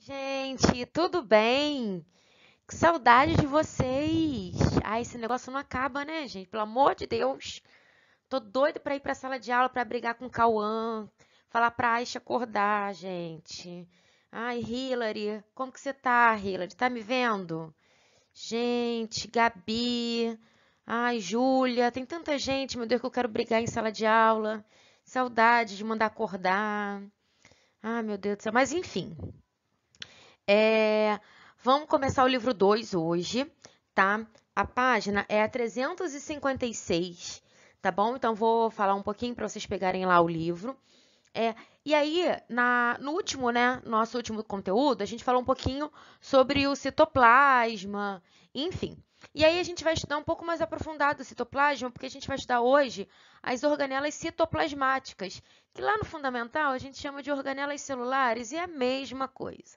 Gente, tudo bem? Que saudade de vocês! Ai, esse negócio não acaba, né, gente? Pelo amor de Deus! Tô doida pra ir pra sala de aula pra brigar com o Cauã, falar pra Aisha acordar, gente. Ai, Hilary, como que você tá, Hilary? Tá me vendo? Gente, Gabi, ai, Júlia, tem tanta gente, meu Deus, que eu quero brigar em sala de aula. Saudade de mandar acordar. Ai, meu Deus do céu. Mas enfim. É, vamos começar o livro 2 hoje, tá? A página é a 356, tá bom? Então, vou falar um pouquinho para vocês pegarem lá o livro. E aí, no último, né, nosso último conteúdo, a gente falou um pouquinho sobre o citoplasma, enfim. E aí, a gente vai estudar um pouco mais aprofundado o citoplasma, porque a gente vai estudar hoje as organelas citoplasmáticas, que lá no fundamental a gente chama de organelas celulares, e é a mesma coisa.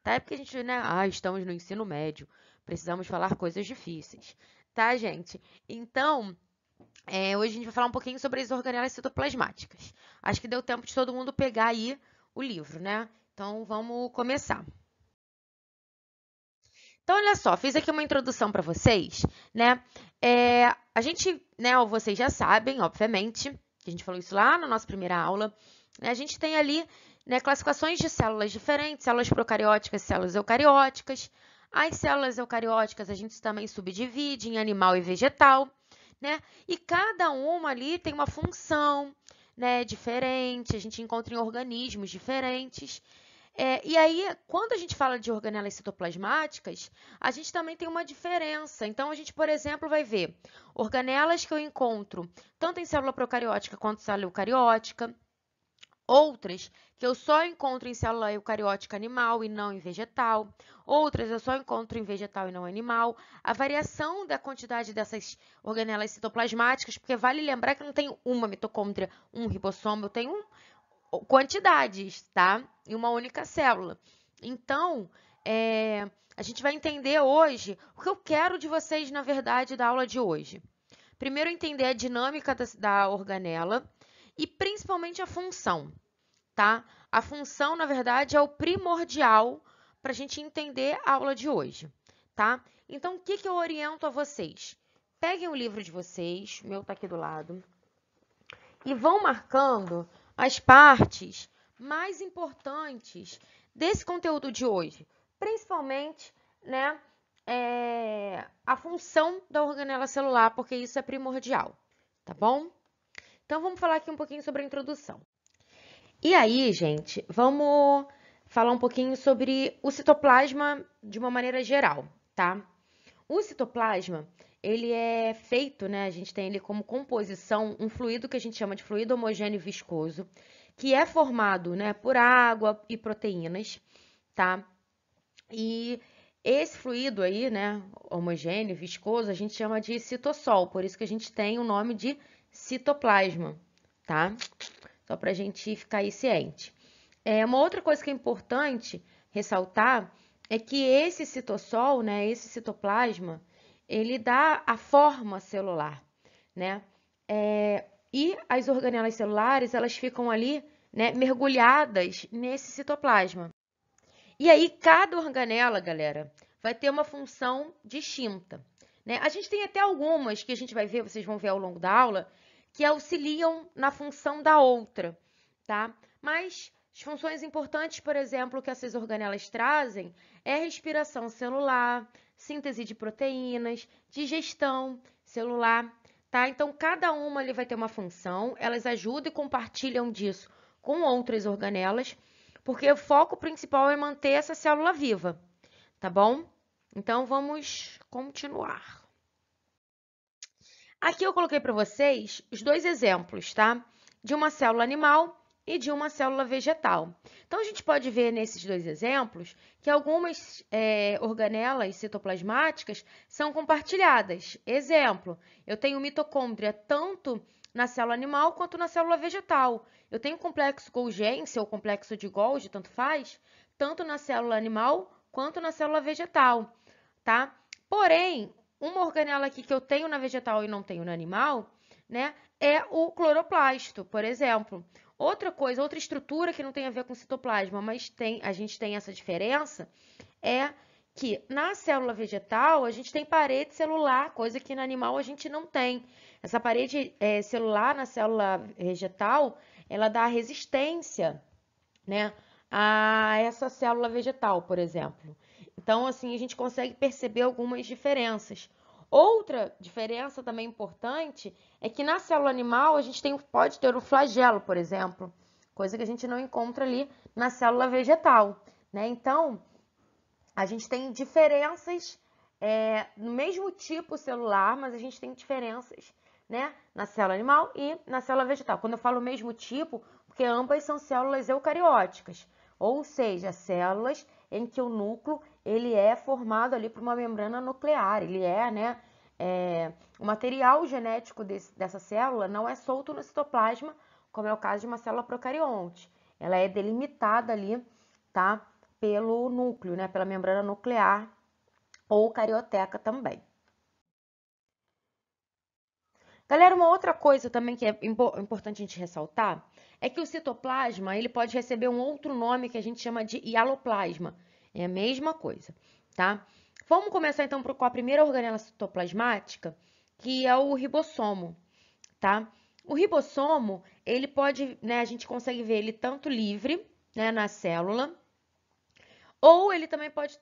Tá? É porque a gente, né? Estamos no ensino médio. Precisamos falar coisas difíceis. Tá, gente? Então, hoje a gente vai falar um pouquinho sobre as organelas citoplasmáticas. Acho que deu tempo de todo mundo pegar aí o livro, né? Então, vamos começar. Então, olha só, fiz aqui uma introdução para vocês, né? A gente, né, vocês já sabem, obviamente, que a gente falou isso lá na nossa primeira aula, né? A gente tem ali, né, classificações de células diferentes, células procarióticas, células eucarióticas. As células eucarióticas a gente também subdivide em animal e vegetal, né? E cada uma ali tem uma função, né, diferente, a gente encontra em organismos diferentes. E aí, quando a gente fala de organelas citoplasmáticas, a gente também tem uma diferença. Então, a gente, por exemplo, vai ver organelas que eu encontro tanto em célula procariótica quanto em célula eucariótica, outras que eu só encontro em célula eucariótica animal e não em vegetal, outras eu só encontro em vegetal e não animal. A variação da quantidade dessas organelas citoplasmáticas, porque vale lembrar que eu não tenho uma mitocôndria, um ribossomo, eu tenho quantidades, tá? Em uma única célula. Então, a gente vai entender hoje o que eu quero de vocês, na verdade, da aula de hoje. Primeiro, entender a dinâmica da organela e principalmente a função, tá? A função, na verdade, é o primordial para a gente entender a aula de hoje, tá? Então, o que eu oriento a vocês? Peguem o livro de vocês, o meu tá aqui do lado, e vão marcando as partes mais importantes desse conteúdo de hoje, principalmente, né, a função da organela celular, porque isso é primordial, tá bom? Então, vamos falar aqui um pouquinho sobre a introdução. E aí, gente, vamos falar um pouquinho sobre o citoplasma de uma maneira geral, tá? O citoplasma, ele é feito, né? A gente tem ele como composição um fluido que a gente chama de fluido homogêneo viscoso, que é formado, né, por água e proteínas, tá? E esse fluido aí, né, homogêneo, viscoso, a gente chama de citossol, por isso que a gente tem o nome de citoplasma, tá? Só para a gente ficar aí ciente. Uma outra coisa que é importante ressaltar é que esse citossol, né, esse citoplasma, ele dá a forma celular, né? E as organelas celulares, elas ficam ali, né, mergulhadas nesse citoplasma. E aí, cada organela, galera, vai ter uma função distinta, né? A gente tem até algumas que a gente vai ver, vocês vão ver ao longo da aula, que auxiliam na função da outra, tá? Mas as funções importantes, por exemplo, que essas organelas trazem é respiração celular, síntese de proteínas, digestão celular, tá? Então, cada uma ali vai ter uma função, elas ajudam e compartilham disso com outras organelas, porque o foco principal é manter essa célula viva, tá bom? Então, vamos continuar. Aqui eu coloquei para vocês os dois exemplos, tá? De uma célula animal e de uma célula vegetal. Então, a gente pode ver nesses dois exemplos que algumas organelas citoplasmáticas são compartilhadas. Exemplo, eu tenho mitocôndria tanto na célula animal quanto na célula vegetal. Eu tenho complexo Golgi ou complexo de Golgi, tanto faz, tanto na célula animal quanto na célula vegetal, tá? Porém, uma organela aqui que eu tenho na vegetal e não tenho no animal, né, é o cloroplasto, por exemplo. Outra coisa, outra estrutura que não tem a ver com citoplasma, mas a gente tem essa diferença, é que na célula vegetal a gente tem parede celular, coisa que no animal a gente não tem. Essa parede celular na célula vegetal, ela dá resistência, né, a essa célula vegetal, por exemplo. Então, assim, a gente consegue perceber algumas diferenças. Outra diferença também importante é que na célula animal a gente pode ter o flagelo, por exemplo, coisa que a gente não encontra ali na célula vegetal, né? Então, a gente tem diferenças no mesmo tipo celular, mas a gente tem diferenças, né, na célula animal e na célula vegetal. Quando eu falo mesmo tipo, porque ambas são células eucarióticas, ou seja, células em que o núcleo ele é formado ali por uma membrana nuclear, ele né, o material genético dessa célula não é solto no citoplasma, como é o caso de uma célula procarionte. Ela é delimitada ali, tá, pelo núcleo, né, pela membrana nuclear ou carioteca também. Galera, uma outra coisa também que é importante a gente ressaltar é que o citoplasma ele pode receber um outro nome que a gente chama de hialoplasma. É a mesma coisa, tá? Vamos começar então com a primeira organela citoplasmática, que é o ribossomo, tá? O ribossomo, ele pode, né, a gente consegue ver ele tanto livre, né, na célula, ou ele também pode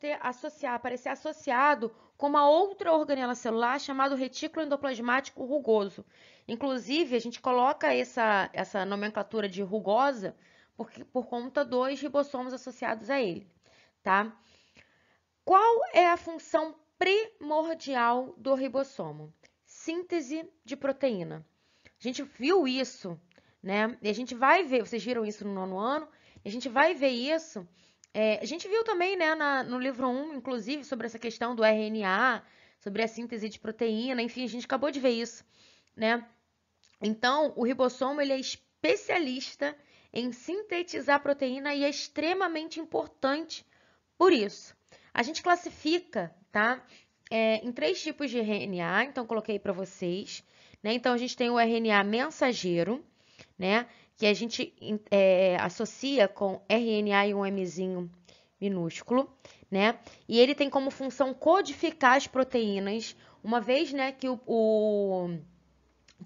aparecer associado com uma outra organela celular chamada retículo endoplasmático rugoso. Inclusive, a gente coloca essa nomenclatura de rugosa por conta dos ribossomos associados a ele, tá? Qual é a função primordial do ribossomo? Síntese de proteína. A gente viu isso, né? E a gente vai ver, vocês viram isso no 9º ano, e a gente vai ver isso. A gente viu também, né, no livro 1, inclusive, sobre essa questão do RNA, sobre a síntese de proteína, enfim, a gente acabou de ver isso, né? Então, o ribossomo, ele é especialista em sintetizar proteína e é extremamente importante por isso. A gente classifica, tá, em 3 tipos de RNA, então coloquei para vocês, né? Então, a gente tem o RNA mensageiro, né, que a gente associa com RNA e um Mzinho minúsculo, né? E ele tem como função codificar as proteínas, uma vez, né, que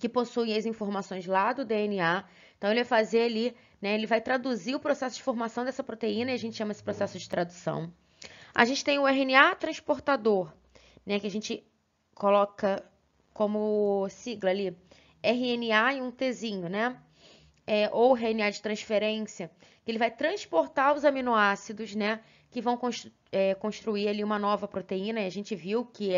possui as informações lá do DNA. Então, ele vai fazer ali, né, ele vai traduzir o processo de formação dessa proteína e a gente chama esse processo de tradução. A gente tem o RNA transportador, né, que a gente coloca como sigla ali, RNA e um Tzinho, né? Ou RNA de transferência, que ele vai transportar os aminoácidos, né, que vão construir ali uma nova proteína, e a gente viu que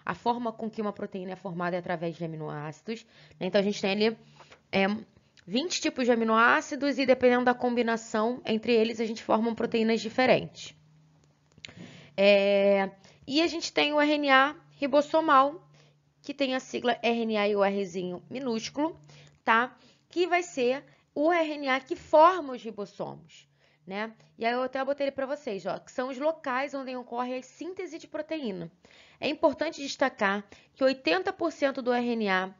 a forma com que uma proteína é formada é através de aminoácidos, né? Então, a gente tem ali 20 tipos de aminoácidos e dependendo da combinação entre eles, a gente forma proteínas diferentes. E a gente tem o RNA ribossomal, que tem a sigla RNA e o Rzinho minúsculo, tá? Que vai ser o RNA que forma os ribossomos, né? E aí eu até botei ele para vocês, ó, que são os locais onde ocorre a síntese de proteína. É importante destacar que 80% do RNA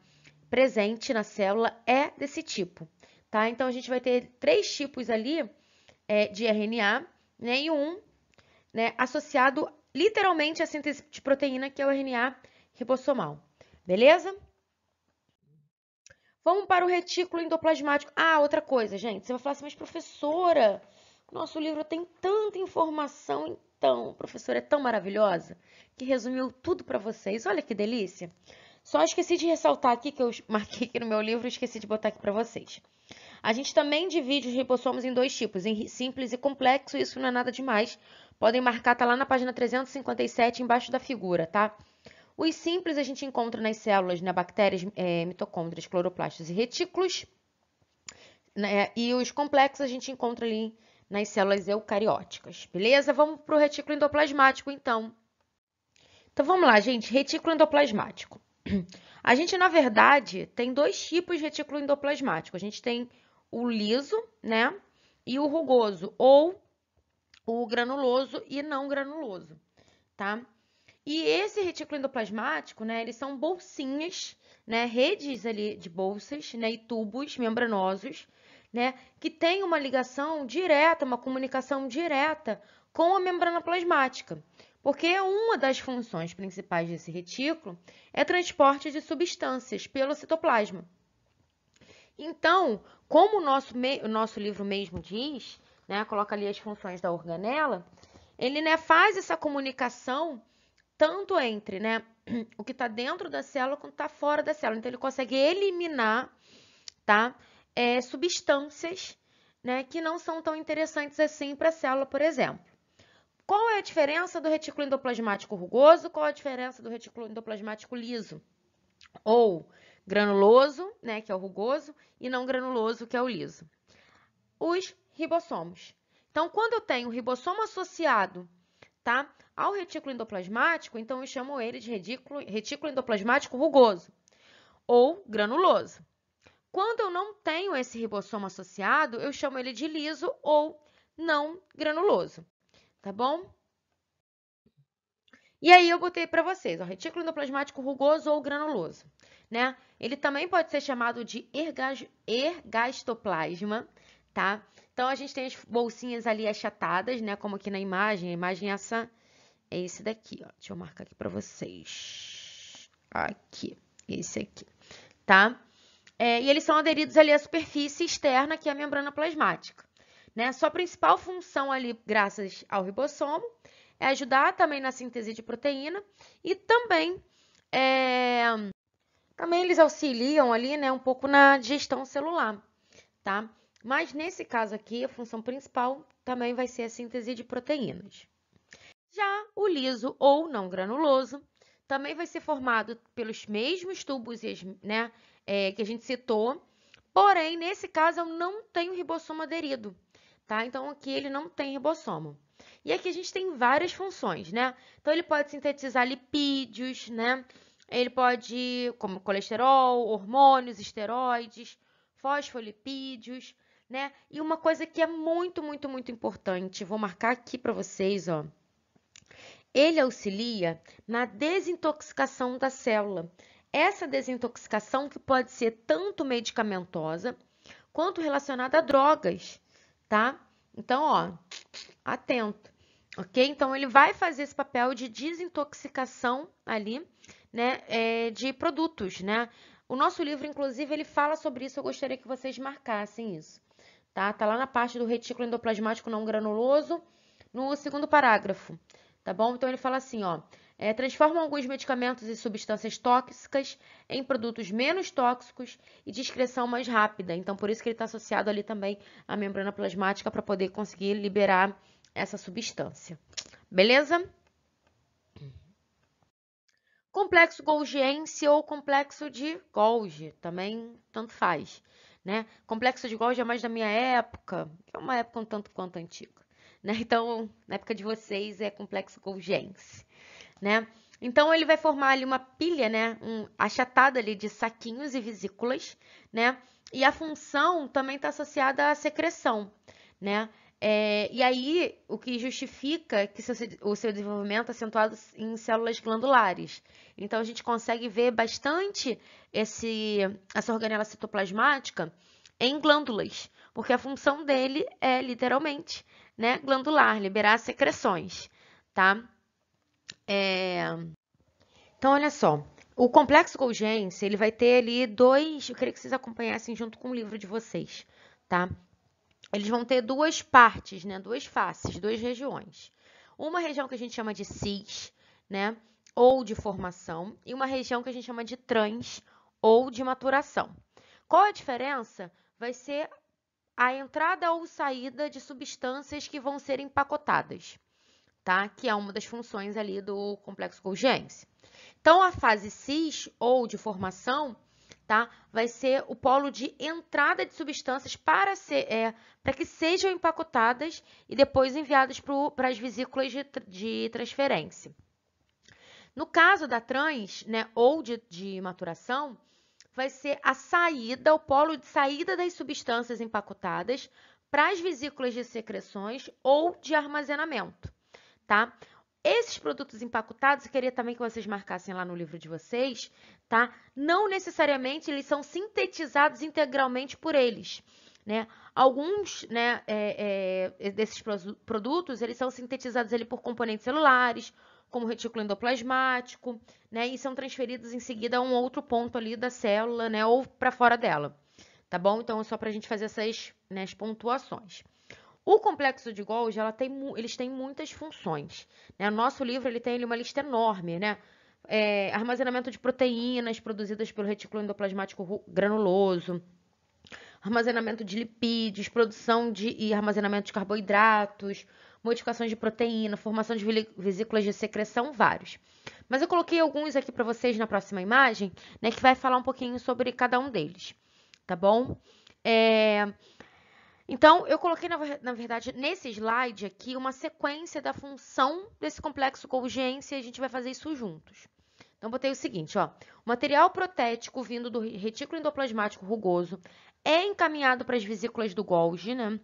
presente na célula é desse tipo, tá? Então, a gente vai ter 3 tipos ali de RNA, né? E um, né, associado literalmente à síntese de proteína, que é o RNA ribossomal. Beleza? Vamos para o retículo endoplasmático. Ah, outra coisa, gente. Você vai falar assim, mas professora, nosso livro tem tanta informação. Então, a professora é tão maravilhosa que resumiu tudo para vocês. Olha que delícia. Só esqueci de ressaltar aqui, que eu marquei aqui no meu livro, esqueci de botar aqui para vocês. A gente também divide os ribossomos em 2 tipos, em simples e complexo, isso não é nada demais. Podem marcar, tá lá na página 357, embaixo da figura, tá? Os simples a gente encontra nas células, né, bactérias, mitocôndrias, cloroplastos e retículos, né, e os complexos a gente encontra ali nas células eucarióticas, beleza? Vamos para o retículo endoplasmático, então. Então, vamos lá, gente, retículo endoplasmático. A gente, na verdade, tem 2 tipos de retículo endoplasmático. A gente tem o liso, né, e o rugoso, ou o granuloso e não granuloso, tá? E esse retículo endoplasmático, né, eles são bolsinhas, né, redes ali de bolsas, né, e tubos membranosos, né, que tem uma ligação direta, uma comunicação direta com a membrana plasmática. Porque uma das funções principais desse retículo é transporte de substâncias pelo citoplasma. Então, como o nosso livro mesmo diz, né, coloca ali as funções da organela, ele, né, faz essa comunicação tanto entre, né, o que está dentro da célula quanto está fora da célula. Então, ele consegue eliminar, tá, substâncias, né, que não são tão interessantes assim para a célula, por exemplo. Qual é a diferença do retículo endoplasmático rugoso? Qual é a diferença do retículo endoplasmático liso? Ou granuloso, né, que é o rugoso, e não granuloso, que é o liso. Os ribossomos. Então, quando eu tenho o ribossomo associado, tá, ao retículo endoplasmático, então eu chamo ele de retículo endoplasmático rugoso ou granuloso. Quando eu não tenho esse ribossomo associado, eu chamo ele de liso ou não granuloso. Tá bom? E aí eu botei para vocês, o retículo endoplasmático rugoso ou granuloso, né? Ele também pode ser chamado de ergastoplasma, tá? Então, a gente tem as bolsinhas ali achatadas, né? Como aqui na imagem, a imagem é esse daqui, ó. Deixa eu marcar aqui para vocês. Aqui, esse aqui, tá? E eles são aderidos ali à superfície externa, que é a membrana plasmática. Né? Sua principal função ali, graças ao ribossomo, é ajudar também na síntese de proteína e também eles auxiliam ali, né, um pouco na digestão celular, tá? Mas nesse caso aqui, a função principal também vai ser a síntese de proteínas. Já o liso ou não granuloso também vai ser formado pelos mesmos tubos, né, que a gente citou, porém, nesse caso, eu não tenho ribossomo aderido. Tá? Então, aqui ele não tem ribossomo. E aqui a gente tem várias funções, né? Então, ele pode sintetizar lipídios, né? Ele pode, como colesterol, hormônios, esteroides, fosfolipídios, né? E uma coisa que é muito, muito, muito importante, vou marcar aqui para vocês, ó. Ele auxilia na desintoxicação da célula. Essa desintoxicação que pode ser tanto medicamentosa quanto relacionada a drogas, tá? Então, ó, atento, ok? Então, ele vai fazer esse papel de desintoxicação ali, né, de produtos, né? O nosso livro, inclusive, ele fala sobre isso, eu gostaria que vocês marcassem isso, tá? Tá lá na parte do retículo endoplasmático não granuloso, no segundo parágrafo, tá bom? Então, ele fala assim, ó, transformam alguns medicamentos e substâncias tóxicas em produtos menos tóxicos e de excreção mais rápida. Então, por isso que ele está associado ali também à membrana plasmática para poder conseguir liberar essa substância. Beleza? Complexo golgiense ou complexo de Golgi, também tanto faz, né? Complexo de Golgi é mais da minha época, que é uma época um tanto quanto antiga, né? Então, na época de vocês é complexo golgiense, né? Então, ele vai formar ali uma pilha, né? Achatada ali de saquinhos e vesículas, né? E a função também está associada à secreção, né? E aí, o que justifica que o seu desenvolvimento é acentuado em células glandulares. Então, a gente consegue ver bastante essa organela citoplasmática em glândulas, porque a função dele é, literalmente, né, glandular, liberar secreções, tá? Então, olha só, o complexo Golgiense, ele vai ter ali dois, eu queria que vocês acompanhassem junto com o livro de vocês, tá? Eles vão ter duas partes, né? Duas faces, duas regiões. Uma região que a gente chama de cis, né? Ou de formação, e uma região que a gente chama de trans ou de maturação. Qual a diferença? Vai ser a entrada ou saída de substâncias que vão ser empacotadas, tá? Que é uma das funções ali do complexo Golgiense. Então, a fase cis ou de formação, tá? Vai ser o polo de entrada de substâncias para que sejam empacotadas e depois enviadas para as vesículas de transferência. No caso da trans, né, ou de maturação, vai ser a saída, o polo de saída das substâncias empacotadas para as vesículas de secreções ou de armazenamento, tá? Esses produtos empacotados, eu queria também que vocês marcassem lá no livro de vocês, tá? Não necessariamente eles são sintetizados integralmente por eles, né? Alguns, né, desses produtos, eles são sintetizados ali por componentes celulares, como retículo endoplasmático, né? E são transferidos em seguida a um outro ponto ali da célula, né? Ou para fora dela, tá bom? Então, é só para a gente fazer essas, né, as pontuações. O complexo de Golgi, eles têm muitas funções, né? O nosso livro, ele tem ali uma lista enorme, né? Armazenamento de proteínas produzidas pelo retículo endoplasmático granuloso, armazenamento de lipídios, produção e armazenamento de carboidratos, modificações de proteína, formação de vesículas de secreção, vários. Mas eu coloquei alguns aqui para vocês na próxima imagem, né, que vai falar um pouquinho sobre cada um deles, tá bom? Então, eu coloquei, na verdade, nesse slide aqui, uma sequência da função desse complexo Golgiense e a gente vai fazer isso juntos. Então, botei o seguinte, ó. O material protético vindo do retículo endoplasmático rugoso é encaminhado para as vesículas do Golgi, né?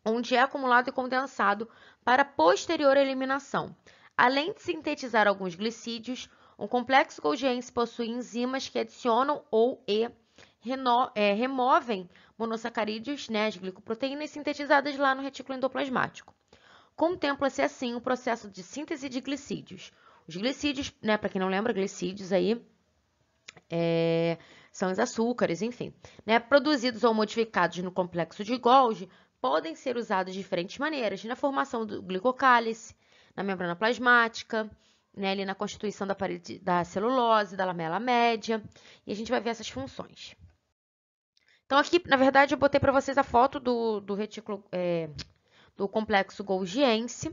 Onde é acumulado e condensado para posterior eliminação. Além de sintetizar alguns glicídios, o complexo Golgiense possui enzimas que adicionam removem monossacarídeos, né, as glicoproteínas sintetizadas lá no retículo endoplasmático. Contempla-se assim o processo de síntese de glicídios. Os glicídios, né, para quem não lembra, glicídios aí são os açúcares, enfim, né, produzidos ou modificados no complexo de Golgi, podem ser usados de diferentes maneiras, na formação do glicocálice, na membrana plasmática, né, ali na constituição da parede da celulose, da lamela média, e a gente vai ver essas funções. Então, aqui, na verdade, eu botei para vocês a foto do retículo, do complexo Golgiense,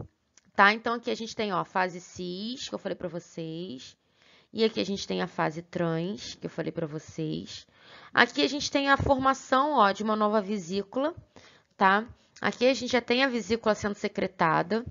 tá? Então, aqui a gente tem, ó, a fase cis, que eu falei para vocês. E aqui a gente tem a fase trans, que eu falei para vocês. Aqui a gente tem a formação, ó, de uma nova vesícula, tá? Aqui a gente já tem a vesícula sendo secretada,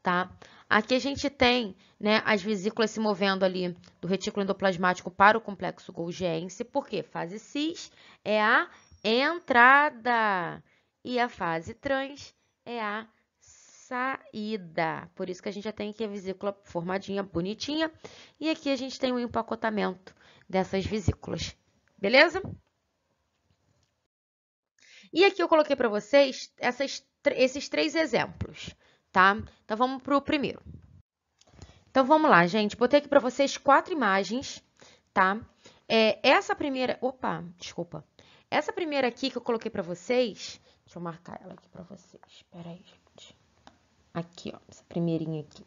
tá? Aqui a gente tem, né, as vesículas se movendo ali do retículo endoplasmático para o complexo Golgiense. Por quê? Fase cis é a entrada e a fase trans é a saída. Por isso que a gente já tem aqui a vesícula formadinha, bonitinha. E aqui a gente tem o empacotamento dessas vesículas. Beleza? E aqui eu coloquei para vocês esses 3 exemplos, tá? Então, vamos para o primeiro. Então, vamos lá, gente. Botei aqui para vocês 4 imagens, tá? Essa primeira... Opa, desculpa. Essa primeira aqui que eu coloquei para vocês... Deixa eu marcar ela aqui para vocês. Espera aí, gente. Aqui, ó. Essa primeirinha aqui,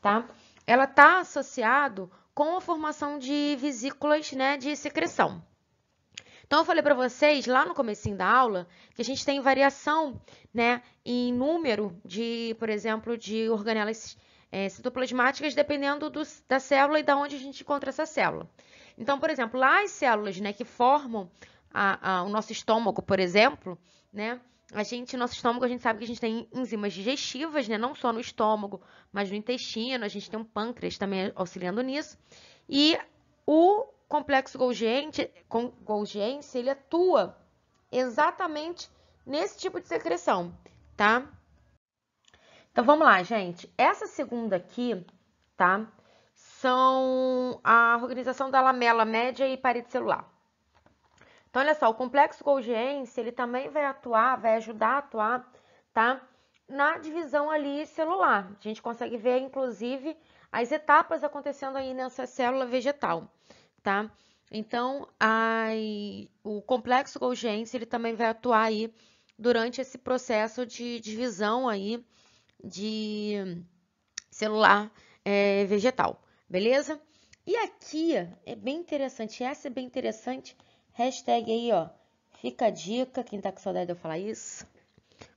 tá? Ela tá associado com a formação de vesículas, né, de secreção. Então, eu falei para vocês, lá no comecinho da aula, que a gente tem variação, né, em número de, por exemplo, de organelas citoplasmáticas, dependendo da célula e da onde a gente encontra essa célula. Então, por exemplo, lá as células, né, que formam o nosso estômago, por exemplo, né, nosso estômago, a gente sabe que a gente tem enzimas digestivas, né, não só no estômago, mas no intestino, a gente tem um pâncreas também auxiliando nisso. E o complexo Golgiense, ele atua exatamente nesse tipo de secreção, tá? Então, vamos lá, gente. Essa segunda aqui, tá? São a organização da lamela média e parede celular. Então, olha só, o complexo Golgiense, ele também vai ajudar a atuar, tá? Na divisão ali celular. A gente consegue ver, inclusive, as etapas acontecendo aí nessa célula vegetal, tá? Então, o complexo Golgiense, ele também vai atuar aí durante esse processo de divisão aí de celular vegetal, beleza? E aqui é bem interessante, essa é bem interessante, hashtag aí, ó, fica a dica, quem tá com saudade de eu falar isso.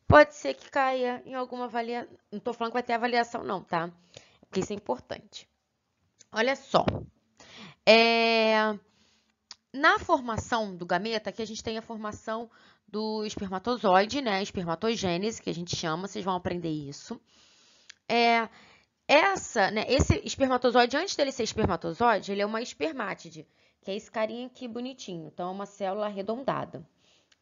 Pode ser que caia em alguma avaliação, não tô falando que vai ter avaliação não, tá? Porque isso é importante. Olha só, na formação do gameta, aqui a gente tem a formação do espermatozoide, né? Espermatogênese, que a gente chama, vocês vão aprender isso. Esse espermatozoide, antes dele ser espermatozoide, ele é uma espermátide, que é esse carinha aqui bonitinho. Então, é uma célula arredondada,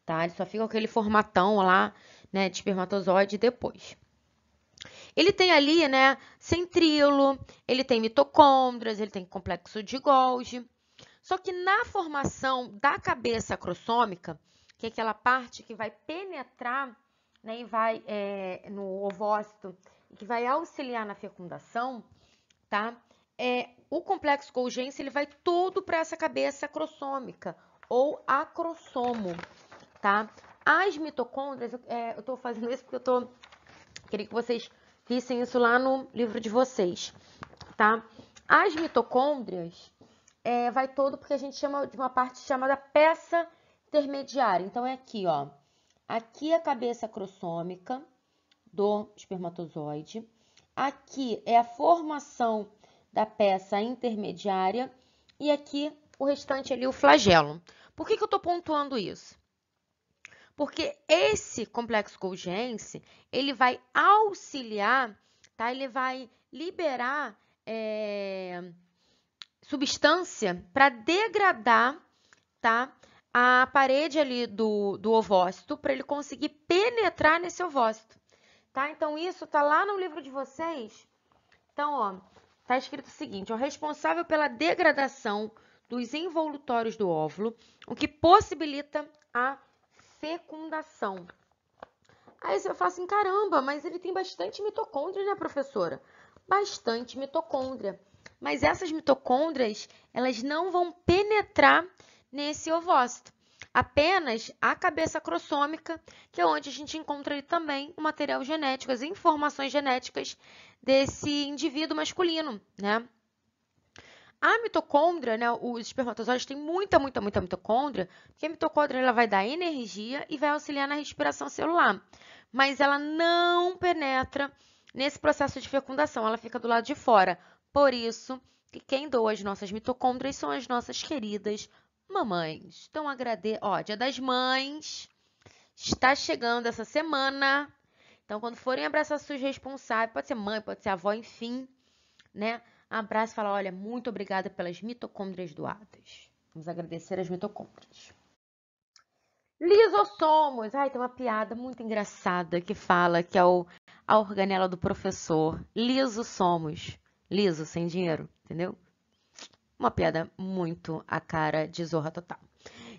tá? Ele só fica com aquele formatão lá, né, de espermatozoide depois. Ele tem ali, né, centríolo, ele tem mitocôndrias, ele tem complexo de Golgi. Só que na formação da cabeça acrossômica, que é aquela parte que vai penetrar, né, e vai no ovócito, que vai auxiliar na fecundação, tá? O complexo Golgi ele vai todo para essa cabeça acrossômica ou acrossomo, tá? As mitocôndrias, eu tô fazendo isso porque queria que vocês vissem isso lá no livro de vocês, tá? As mitocôndrias vai todo porque a gente chama de uma parte chamada peça intermediária. Então, é aqui, ó. Aqui é a cabeça acrossômica do espermatozoide. Aqui é a formação da peça intermediária. E aqui, o restante ali, o flagelo. Por que eu estou pontuando isso? Porque esse complexo Golgi, ele vai auxiliar, tá? Ele vai liberar substância para degradar, tá? A parede ali do ovócito, para ele conseguir penetrar nesse ovócito, tá? Então, isso tá lá no livro de vocês. Então, ó, tá escrito o seguinte, ó, responsável pela degradação dos involutórios do óvulo, o que possibilita a fecundação. Aí você vai falar assim, caramba, mas ele tem bastante mitocôndria, né, professora? Bastante mitocôndria. Mas essas mitocôndrias, elas não vão penetrar nesse ovócito. Apenas a cabeça acrossômica, que é onde a gente encontra ali também o material genético, as informações genéticas desse indivíduo masculino, né? A mitocôndria, né, os espermatozoides têm muita mitocôndria, porque a mitocôndria ela vai dar energia e vai auxiliar na respiração celular. Mas ela não penetra nesse processo de fecundação, ela fica do lado de fora. Por isso que quem doa as nossas mitocôndrias são as nossas queridas mamães. Então, ó, Dia das Mães está chegando essa semana. Então, quando forem abraçar seus responsáveis, pode ser mãe, pode ser avó, enfim, né? Abraço e fala, olha, muito obrigada pelas mitocôndrias doadas. Vamos agradecer as mitocôndrias. Lisossomos. Ai, tem uma piada muito engraçada que fala que é a organela do professor. Lisossomos. Liso, sem dinheiro, entendeu? Uma piada muito a cara de Zorra Total.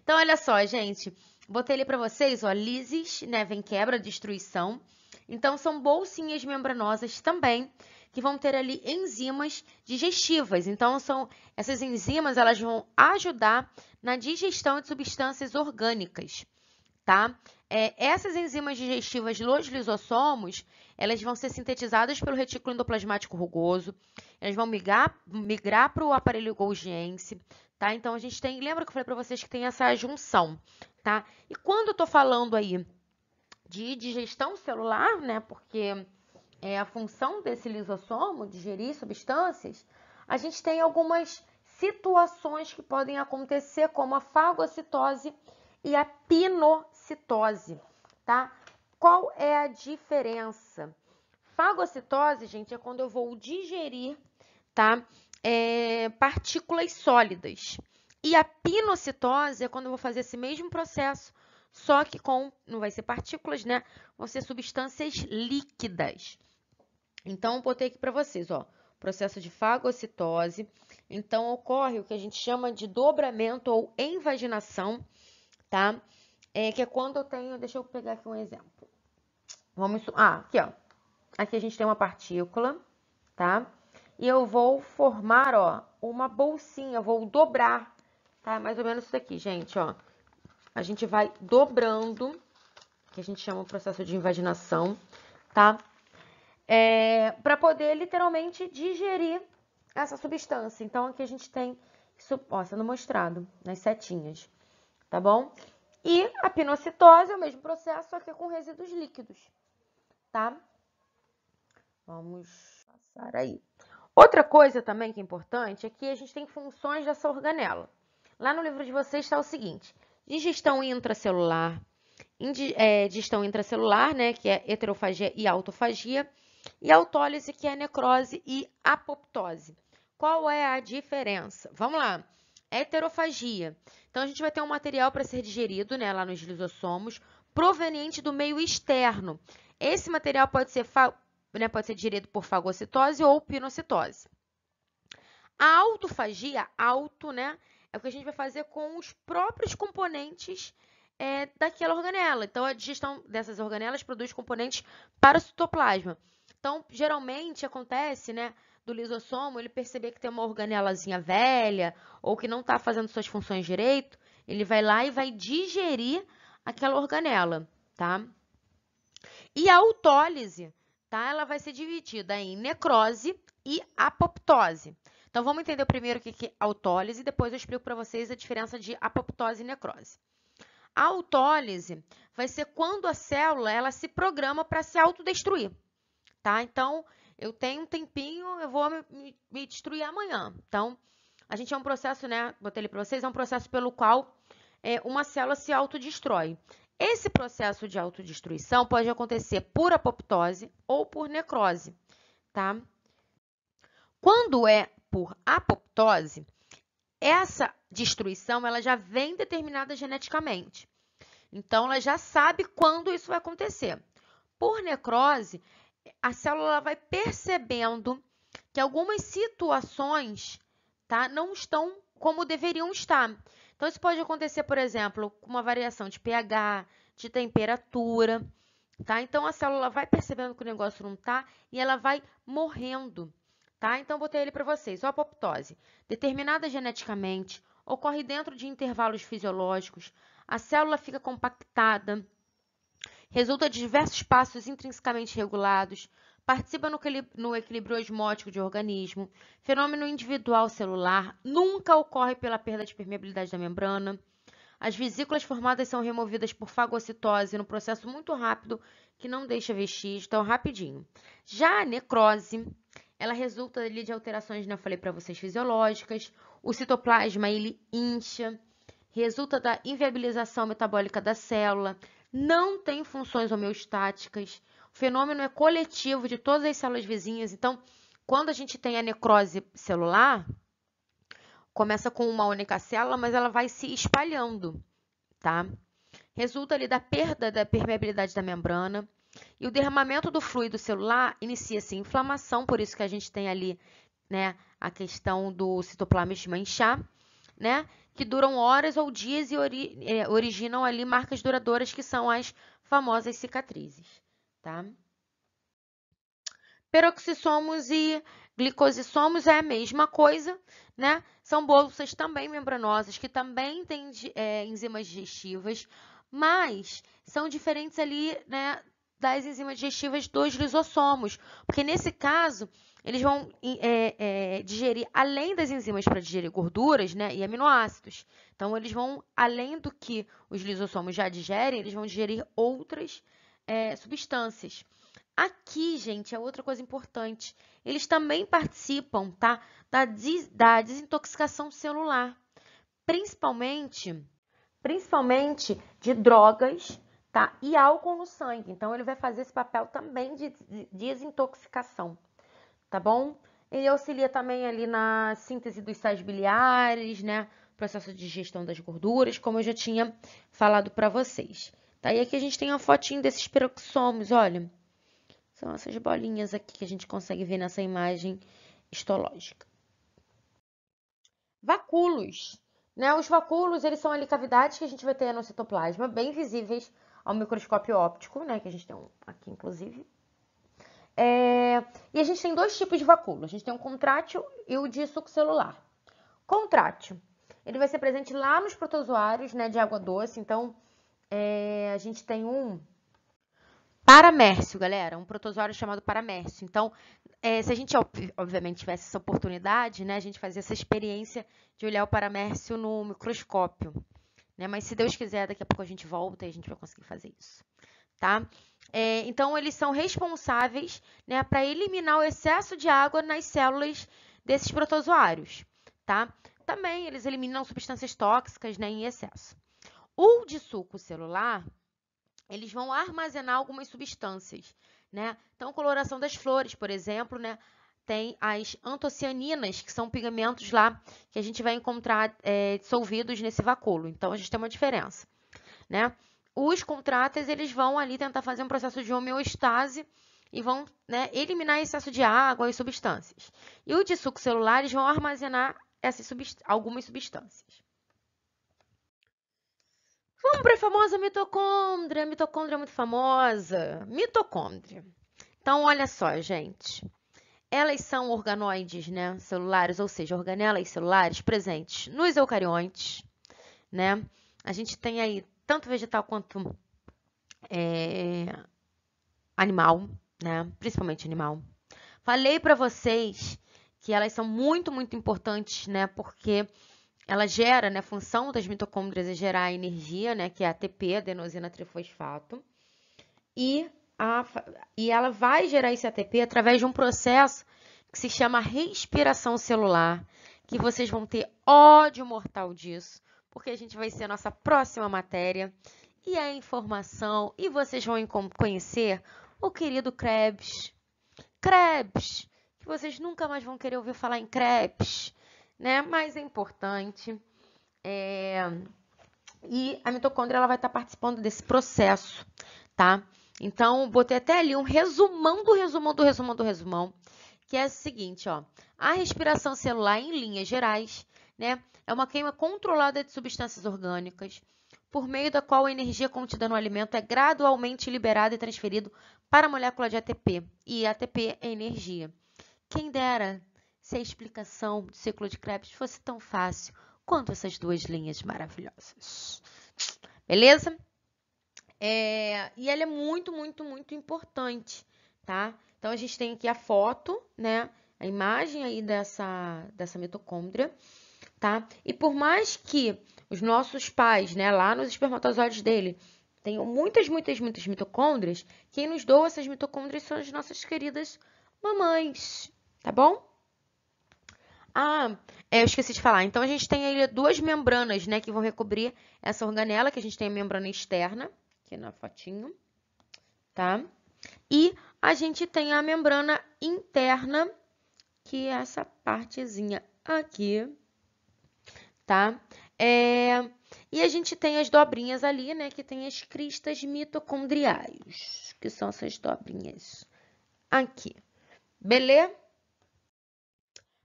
Então, olha só, gente. Botei ali pra vocês, ó, lises, né? Vem quebra, destruição. Então, são bolsinhas membranosas também, que vão ter ali enzimas digestivas. Então, essas enzimas, elas vão ajudar na digestão de substâncias orgânicas, tá? Essas enzimas digestivas dos lisossomos, elas vão ser sintetizadas pelo retículo endoplasmático rugoso, elas vão migrar para o aparelho Golgi, tá? Então, a gente lembra que eu falei para vocês que tem essa junção, tá? E quando eu tô falando aí de digestão celular, né, porque é a função desse lisossomo, digerir substâncias, a gente tem algumas situações que podem acontecer, como a fagocitose e a pinocitose, tá? Qual é a diferença? Fagocitose, gente, é quando eu vou digerir, tá? Partículas sólidas. E a pinocitose é quando eu vou fazer esse mesmo processo, só que não vai ser partículas, né? Vão ser substâncias líquidas. Então, eu botei aqui para vocês, ó, processo de fagocitose. Então, ocorre o que a gente chama de dobramento ou invaginação, tá? Que é quando eu tenho, deixa eu pegar aqui um exemplo. Aqui, ó. Aqui a gente tem uma partícula, tá? E eu vou formar, ó, uma bolsinha, eu vou dobrar, tá? Mais ou menos isso aqui, gente, ó. A gente vai dobrando, que a gente chama o processo de invaginação, tá? Para poder literalmente digerir essa substância. Então, aqui a gente tem isso, ó, sendo mostrado nas setinhas, tá bom? E a pinocitose é o mesmo processo, só que com resíduos líquidos, tá? Vamos passar aí. Outra coisa também que é importante é que a gente tem funções dessa organela. Lá no livro de vocês está o seguinte: digestão intracelular, digestão intracelular, né, que é heterofagia e autofagia, e autólise, que é necrose e apoptose. Qual é a diferença? Vamos lá. Heterofagia. Então, a gente vai ter um material para ser digerido, né, lá nos lisossomos, proveniente do meio externo. Esse material pode ser digerido por fagocitose ou pinocitose. A autofagia, né, é o que a gente vai fazer com os próprios componentes daquela organela. Então, a digestão dessas organelas produz componentes para o citoplasma. Então, geralmente acontece, né, do lisossomo, ele perceber que tem uma organelazinha velha ou que não está fazendo suas funções direito, ele vai lá e vai digerir aquela organela, tá? E a autólise, tá? Ela vai ser dividida em necrose e apoptose. Então, vamos entender primeiro o que é autólise, depois eu explico para vocês a diferença de apoptose e necrose. A autólise vai ser quando a célula ela se programa para se autodestruir, tá? Então, eu tenho um tempinho, eu vou me destruir amanhã. Então, a gente é um processo, né? Botei ali para vocês, é um processo pelo qual uma célula se autodestrói. Esse processo de autodestruição pode acontecer por apoptose ou por necrose, tá? Quando é por apoptose, essa destruição ela já vem determinada geneticamente. Então, ela já sabe quando isso vai acontecer. Por necrose, a célula vai percebendo que algumas situações, tá, não estão como deveriam estar. Então, isso pode acontecer, por exemplo, com uma variação de pH, de temperatura, tá? Então, a célula vai percebendo que o negócio não está e ela vai morrendo, tá? Então, botei ele para vocês. A apoptose, determinada geneticamente, ocorre dentro de intervalos fisiológicos, a célula fica compactada, resulta de diversos passos intrinsecamente regulados, participa no equilíbrio osmótico de organismo, fenômeno individual celular, nunca ocorre pela perda de permeabilidade da membrana. As vesículas formadas são removidas por fagocitose no processo muito rápido que não deixa vestígio, então rapidinho. Já a necrose, ela resulta ali de alterações, né, eu falei para vocês, fisiológicas. O citoplasma, ele incha, resulta da inviabilização metabólica da célula, não tem funções homeostáticas. O fenômeno é coletivo de todas as células vizinhas. Então, quando a gente tem a necrose celular, começa com uma única célula, mas ela vai se espalhando, tá? Resulta ali da perda da permeabilidade da membrana e o derramamento do fluido celular inicia-se inflamação, por isso que a gente tem ali, né, a questão do citoplasma inchar, né, que duram horas ou dias e originam ali marcas duradouras que são as famosas cicatrizes, tá? Peroxissomos e glicosissomos é a mesma coisa, né? São bolsas também membranosas que também têm enzimas digestivas, mas são diferentes ali, né, das enzimas digestivas dos lisossomos, porque nesse caso eles vão digerir, além das enzimas para digerir gorduras, né, e aminoácidos. Então, eles vão, além do que os lisossomos já digerem, eles vão digerir outras substâncias. Aqui, gente, é outra coisa importante. Eles também participam, tá, da desintoxicação celular, principalmente de drogas, tá, e álcool no sangue. Então, ele vai fazer esse papel também de desintoxicação, tá bom? Ele auxilia também ali na síntese dos sais biliares, né, processo de digestão das gorduras, como eu já tinha falado para vocês. Tá? E aqui a gente tem uma fotinho desses peroxissomos, olha. São essas bolinhas aqui que a gente consegue ver nessa imagem histológica. Vacúolos, né? Os vacúolos, eles são ali cavidades que a gente vai ter no citoplasma, bem visíveis ao microscópio óptico, né? Que a gente tem um aqui, inclusive. E a gente tem dois tipos de vacúolo. A gente tem o contrátil e o de suco celular. Contrátil, ele vai ser presente lá nos protozoários, né, de água doce. Então, a gente tem um paramércio, galera, um protozoário chamado paramércio. Então, se a gente, obviamente, tivesse essa oportunidade, né, a gente fazia essa experiência de olhar o paramércio no microscópio, né? Mas se Deus quiser, daqui a pouco a gente volta e a gente vai conseguir fazer isso, tá? Então, eles são responsáveis, né, para eliminar o excesso de água nas células desses protozoários, tá? Também eles eliminam substâncias tóxicas, né, em excesso. O de suco celular, eles vão armazenar algumas substâncias, né? Então, coloração das flores, por exemplo, né? Tem as antocianinas, que são pigmentos lá que a gente vai encontrar dissolvidos nesse vacúolo. Então, a gente tem uma diferença, né? Os contráteis, eles vão ali tentar fazer um processo de homeostase e vão, né, eliminar excesso de água e substâncias. E o de suco celular, eles vão armazenar algumas substâncias. Vamos para a famosa mitocôndria. A mitocôndria é muito famosa. Mitocôndria. Então, olha só, gente. Elas são organoides, né, celulares, ou seja, organelas celulares presentes nos eucariontes, né? A gente tem aí tanto vegetal quanto animal, né? Principalmente animal. Falei para vocês que elas são muito, muito importantes, né? Porque ela gera, né? A função das mitocôndrias é gerar energia, né? Que é ATP, adenosina trifosfato. E ela vai gerar esse ATP através de um processo que se chama respiração celular, que vocês vão ter ódio mortal disso, porque a gente vai ser a nossa próxima matéria. E a informação, e vocês vão conhecer o querido Krebs. Krebs, que vocês nunca mais vão querer ouvir falar em Krebs, né? Mas é importante. E a mitocôndria ela vai estar participando desse processo, tá? Então, botei até ali um resumão do resumão, que é o seguinte, ó. A respiração celular, em linhas gerais, né, é uma queima controlada de substâncias orgânicas, por meio da qual a energia contida no alimento é gradualmente liberada e transferida para a molécula de ATP. E ATP é energia. Quem dera se a explicação do ciclo de Krebs fosse tão fácil quanto essas duas linhas maravilhosas. Beleza? E ela é muito, muito, muito importante, tá? Então, a gente tem aqui a foto, né? A imagem aí dessa mitocôndria, tá? E por mais que os nossos pais, né, lá nos espermatozoides dele, tenham muitas, muitas, muitas mitocôndrias, quem nos doa essas mitocôndrias são as nossas queridas mamães, tá bom? Eu esqueci de falar. Então, a gente tem aí duas membranas, né, que vão recobrir essa organela, que a gente tem a membrana externa, aqui na fotinho, tá? E a gente tem a membrana interna, que é essa partezinha aqui, tá? E a gente tem as dobrinhas ali, né, que tem as cristas mitocondriais, que são essas dobrinhas aqui. Beleza?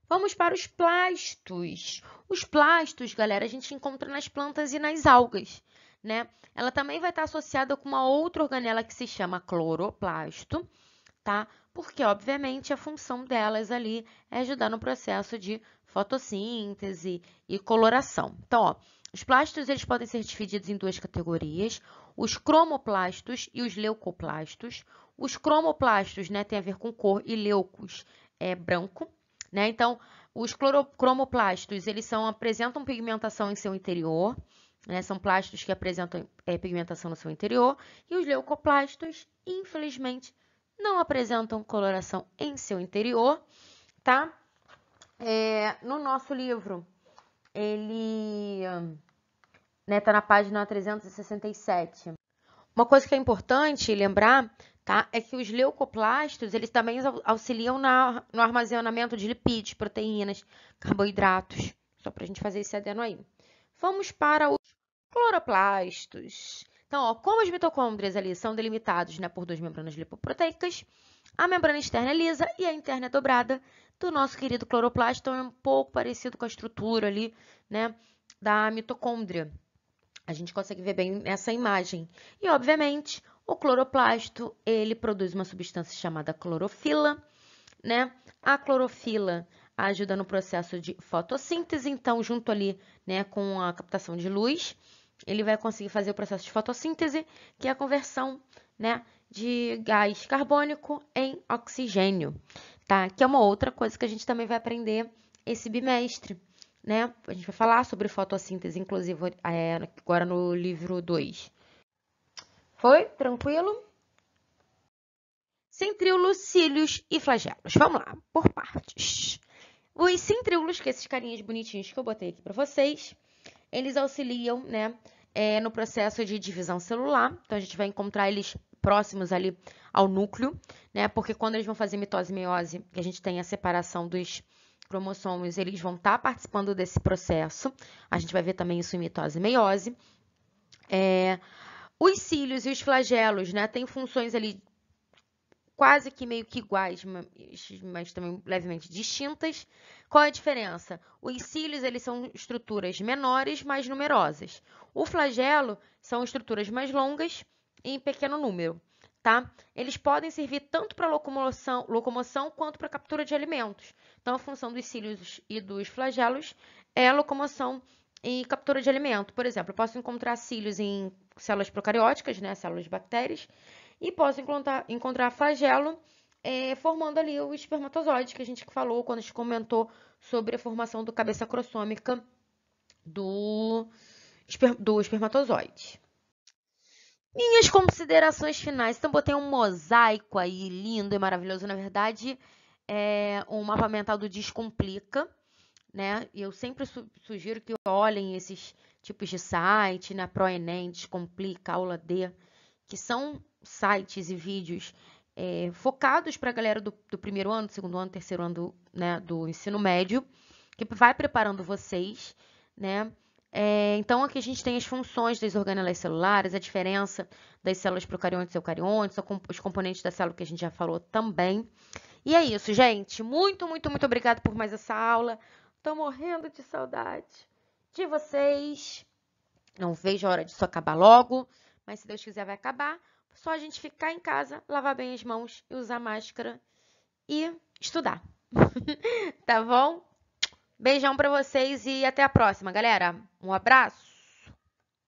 Vamos para os plastos. Os plastos, galera, a gente encontra nas plantas e nas algas, né? Ela também vai estar associada com uma outra organela que se chama cloroplasto, tá? Porque, obviamente, a função delas ali é ajudar no processo de fotossíntese e coloração. Então, ó, os plastos, eles podem ser divididos em duas categorias, os cromoplastos e os leucoplastos. Os cromoplastos, né, tem a ver com cor e leucos é branco, né? Então, os cromoplastos, eles apresentam pigmentação em seu interior, né? São plastos que apresentam pigmentação no seu interior, e os leucoplastos, infelizmente, não apresentam coloração em seu interior, tá? No nosso livro, ele tá na página 367. Uma coisa que é importante lembrar, tá, é que os leucoplastos, eles também auxiliam no armazenamento de lipídios, proteínas, carboidratos. Só para a gente fazer esse adendo aí. Vamos para os cloroplastos. Então, ó, como as mitocôndrias ali são delimitados, né, por duas membranas lipoproteicas, a membrana externa é lisa e a interna é dobrada do nosso querido cloroplasto. Então, é um pouco parecido com a estrutura ali, né, da mitocôndria. A gente consegue ver bem nessa imagem. E, obviamente, o cloroplasto, ele produz uma substância chamada clorofila, né? A clorofila ajuda no processo de fotossíntese, então, junto ali, né, com a captação de luz, ele vai conseguir fazer o processo de fotossíntese, que é a conversão, né, de gás carbônico em oxigênio, tá? Que é uma outra coisa que a gente também vai aprender esse bimestre, né? A gente vai falar sobre fotossíntese, inclusive, agora no livro 2. Foi? Tranquilo? Centríolos, cílios e flagelos. Vamos lá, por partes. Os centríolos, que esses carinhas bonitinhos que eu botei aqui para vocês, eles auxiliam, né, no processo de divisão celular. Então, a gente vai encontrar eles próximos ali ao núcleo, né? Porque quando eles vão fazer mitose e meiose, que a gente tem a separação dos cromossomos, eles vão estar participando desse processo. A gente vai ver também isso em mitose e meiose. Os cílios e os flagelos, né, têm funções ali quase que meio que iguais, mas também levemente distintas. Qual é a diferença? Os cílios, eles são estruturas menores, mais numerosas. O flagelo são estruturas mais longas e em pequeno número, tá? Eles podem servir tanto para locomoção quanto para captura de alimentos. Então, a função dos cílios e dos flagelos é a locomoção e captura de alimento. Por exemplo, eu posso encontrar cílios em células procarióticas, né, células de bactérias, e posso encontrar flagelo formando ali o espermatozoide, que a gente falou quando a gente comentou sobre a formação do cabeça crossômica do espermatozoide. Minhas considerações finais. Então, botei um mosaico aí lindo e maravilhoso. Na verdade, é um mapa mental do Descomplica, né? E eu sempre sugiro que olhem esses tipos de site, né? ProEnem, Descomplica, Aula D, que são sites e vídeos focados para a galera do primeiro ano, do segundo ano, terceiro ano né, do ensino médio, que vai preparando vocês, né? Então, aqui a gente tem as funções das organelas celulares, a diferença das células procariontes e eucariontes, os componentes da célula que a gente já falou também. E é isso, gente. Muito, muito, muito obrigada por mais essa aula. Tô morrendo de saudade de vocês. Não vejo a hora disso acabar logo, mas se Deus quiser vai acabar. Só a gente ficar em casa, lavar bem as mãos e usar máscara e estudar. Tá bom? Beijão pra vocês e até a próxima, galera. Um abraço.